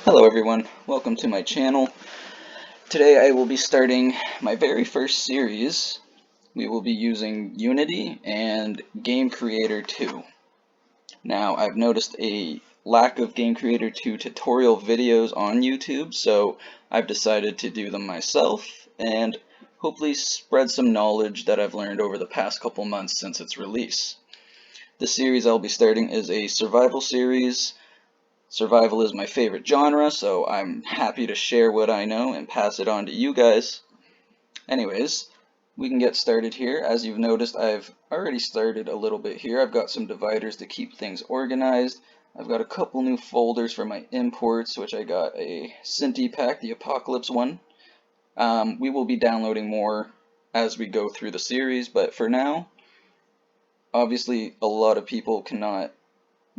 Hello everyone, welcome to my channel. Today I will be starting my very first series. We will be using Unity and GameCreator2. Now I've noticed a lack of GameCreator2 tutorial videos on YouTube, so I've decided to do them myself and hopefully spread some knowledge that I've learned over the past couple months since its release. The series I'll be starting is a survival series. Survival is my favorite genre, so I'm happy to share what I know and pass it on to you guys. Anyways, we can get started here. As you've noticed, I've already started a little bit here. I've got some dividers to keep things organized. I've got a couple new folders for my imports, which I got a Cinti pack, the Apocalypse one. We will be downloading more as we go through the series, but for now, obviously a lot of people cannot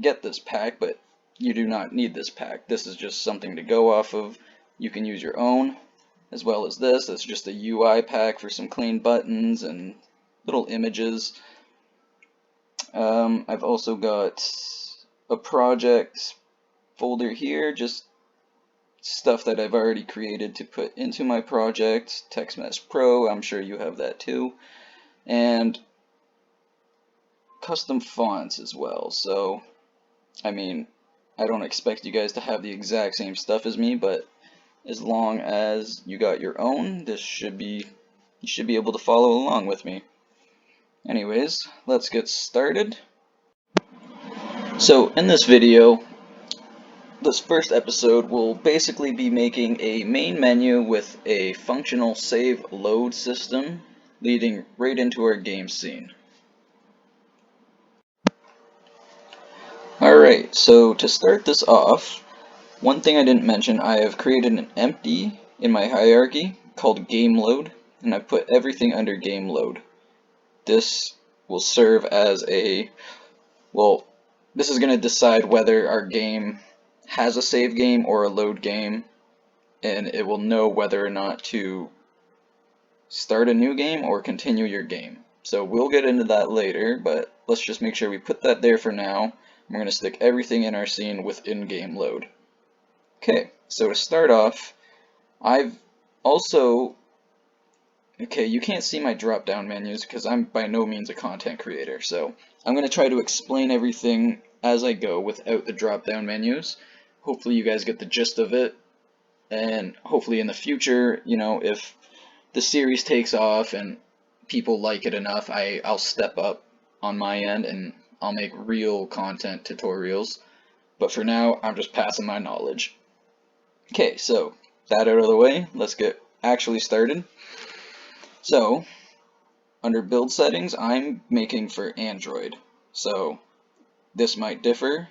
get this pack, but you do not need this pack. This is just something to go off of. You can use your own, as well as this. It's just a UI pack for some clean buttons and little images. I've also got a project folder here, just stuff that I've already created to put into my project. TextMesh Pro, I'm sure you have that too. And custom fonts as well. So, I mean, I don't expect you guys to have the exact same stuff as me, but as long as you got your own, you should be able to follow along with me. Anyways, let's get started. So in this video, this first episode will basically be making a main menu with a functional save load system leading right into our game scene. Alright, so to start this off, one thing I didn't mention, I have created an empty in my hierarchy called GameLoad, and I've put everything under GameLoad. This will serve as this is going to decide whether our game has a save game or a load game, and it will know whether or not to start a new game or continue your game. So we'll get into that later, but let's just make sure we put that there for now. We're going to stick everything in our scene within GameLoad. Okay, so to start off, I've also, you can't see my drop-down menus because I'm by no means a content creator, so I'm going to try to explain everything as I go without the drop-down menus. Hopefully you guys get the gist of it, and hopefully in the future, if the series takes off and people like it enough, I'll step up on my end and I'll make real content tutorials. But for now, I'm just passing my knowledge. Okay, so that out of the way, let's get actually started. So, under build settings, I'm making for Android. So, this might differ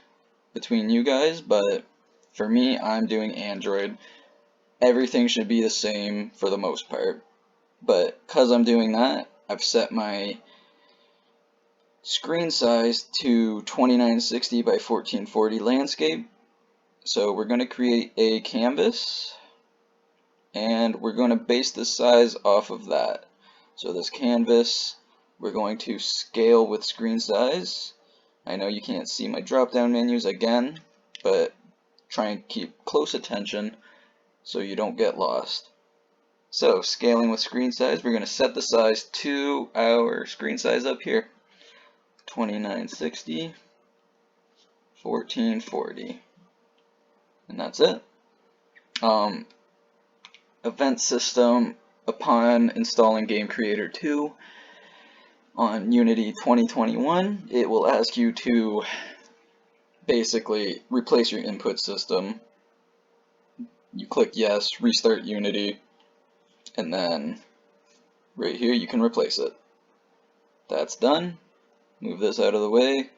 between you guys, but for me, I'm doing Android. Everything should be the same for the most part. But because I'm doing that, I've set my screen size to 2960 by 1440 landscape. So we're going to create a canvas, and we're going to base the size off of that. So this canvas, we're going to scale with screen size. I know you can't see my drop-down menus again, but try and keep close attention so you don't get lost. So scaling with screen size, we're going to set the size to our screen size up here, 2960, 1440. And that's it. Event system, upon installing GameCreator2 on Unity 2021, it will ask you to basically replace your input system. You click yes, restart Unity, and then right here you can replace it. That's done. Move this out of the way.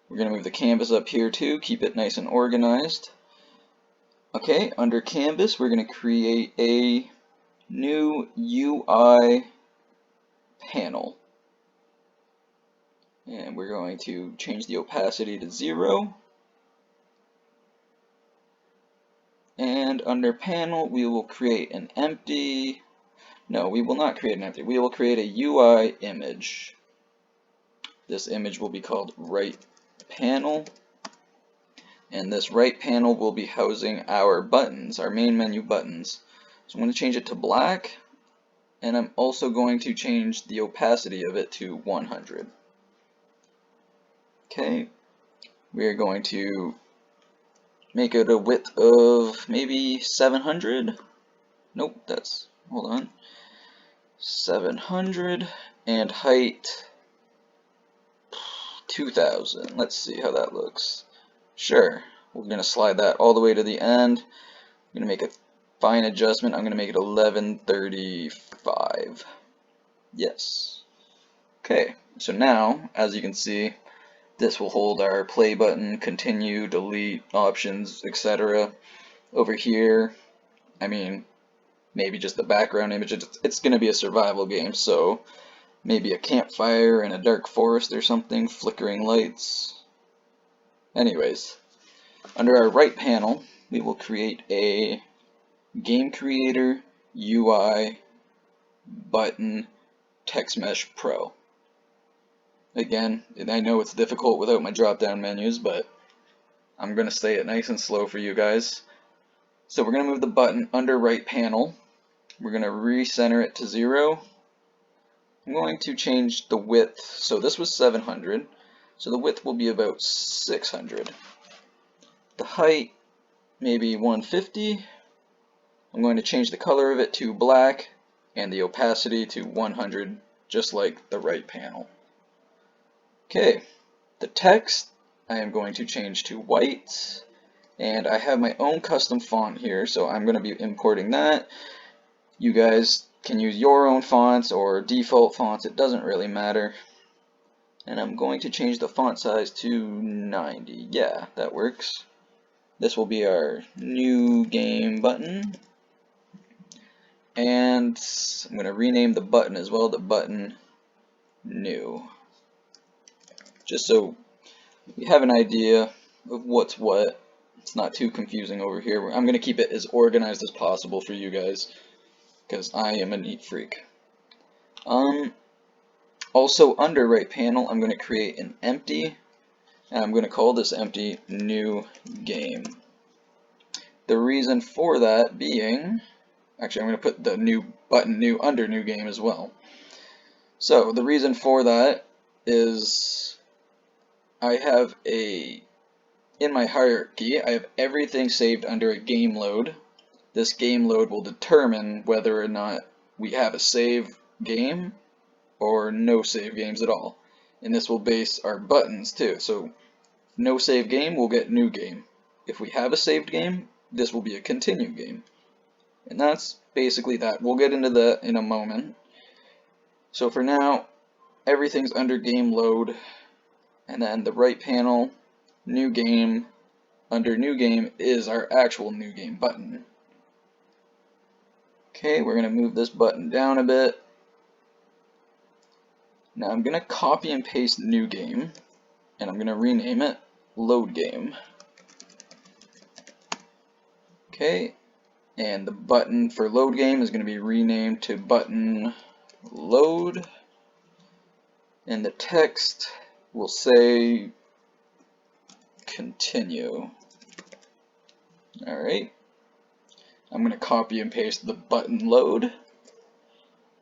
We're going to move the canvas up here too, keep it nice and organized. Okay, under canvas, we're going to create a new UI panel. And we're going to change the opacity to 0. And under panel, we will create an empty, no, we will not create an empty, we will create a UI image. This image will be called right panel. And this right panel will be housing our buttons, our main menu buttons. So I'm going to change it to black, and I'm also going to change the opacity of it to 100. Okay, we are going to make it a width of maybe 700. Nope, hold on. 700, and height 2000. Let's see how that looks. Sure, we're going to slide that all the way to the end. I'm going to make a fine adjustment. I'm going to make it 1135. Yes. Okay, so now, as you can see, this will hold our play button, continue, delete, options, etc. Over here, I mean, maybe just the background image. It's going to be a survival game, so maybe a campfire in a dark forest or something, flickering lights. Anyways, under our right panel, we will create a GameCreator UI button text mesh pro. Again, I know it's difficult without my drop down menus, but I'm going to say it nice and slow for you guys. So we're going to move the button under right panel. We're going to recenter it to 0. I'm going to change the width. So this was 700. So the width will be about 600. The height, maybe 150. I'm going to change the color of it to black and the opacity to 100, just like the right panel. Okay, the text I am going to change to white, and I have my own custom font here, so I'm going to be importing that. You guys can use your own fonts or default fonts, it doesn't really matter. And I'm going to change the font size to 90. Yeah, that works. This will be our new game button. And I'm going to rename the button as well, the button new. Just so we have an idea of what's what. It's not too confusing over here. I'm going to keep it as organized as possible for you guys, because I am a neat freak. Also under right panel, I'm going to create an empty, and I'm going to call this empty new game. The reason for that being, actually I'm going to put the new button new under new game as well. So the reason for that is I have in my hierarchy, I have everything saved under a game load. This game load will determine whether or not we have a save game or no save games at all. And this will base our buttons too. So no save game will get new game. If we have a saved game, this will be a continue game. And that's basically that. We'll get into that in a moment. So for now, everything's under game load. And then the right panel, new game, under new game is our actual new game button. Okay, we're going to move this button down a bit. Now I'm going to copy and paste new game, and I'm going to rename it load game. Okay, and the button for load game is going to be renamed to button load, and the text will say continue. Alright, I'm going to copy and paste the button load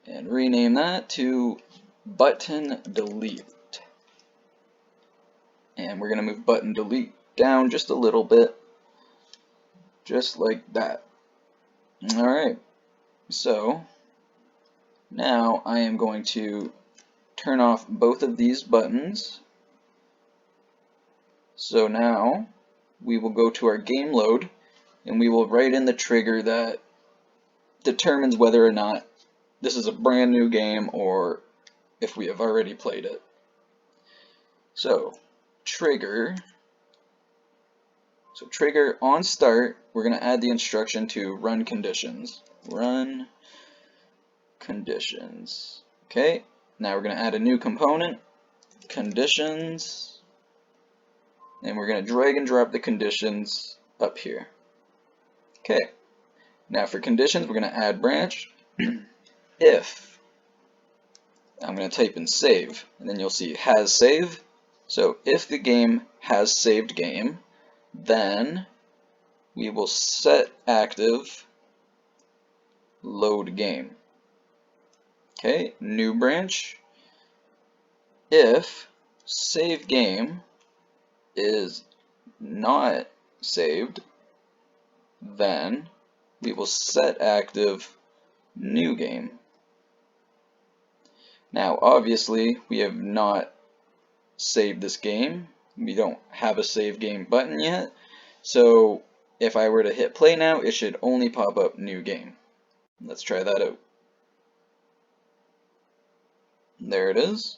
and rename that to button delete. And we're going to move button delete down just a little bit, just like that. Alright, so now I am going to turn off both of these buttons. So now we will go to our game load and we will write in the trigger that determines whether or not this is a brand new game or if we have already played it. So trigger on start, we're going to add the instruction to run conditions. Run conditions. Okay, now we're going to add a new component, conditions, and we're going to drag and drop the conditions up here. Okay, now for conditions, we're going to add branch. If, I'm going to type in save, and then you'll see has save. So if the game has saved game, Then we will set active load game. Okay, new branch. If save game is not saved, then we will set active new game. Now obviously we have not saved this game. We don't have a save game button yet. So if I were to hit play now, it should only pop up new game. Let's try that out. There it is.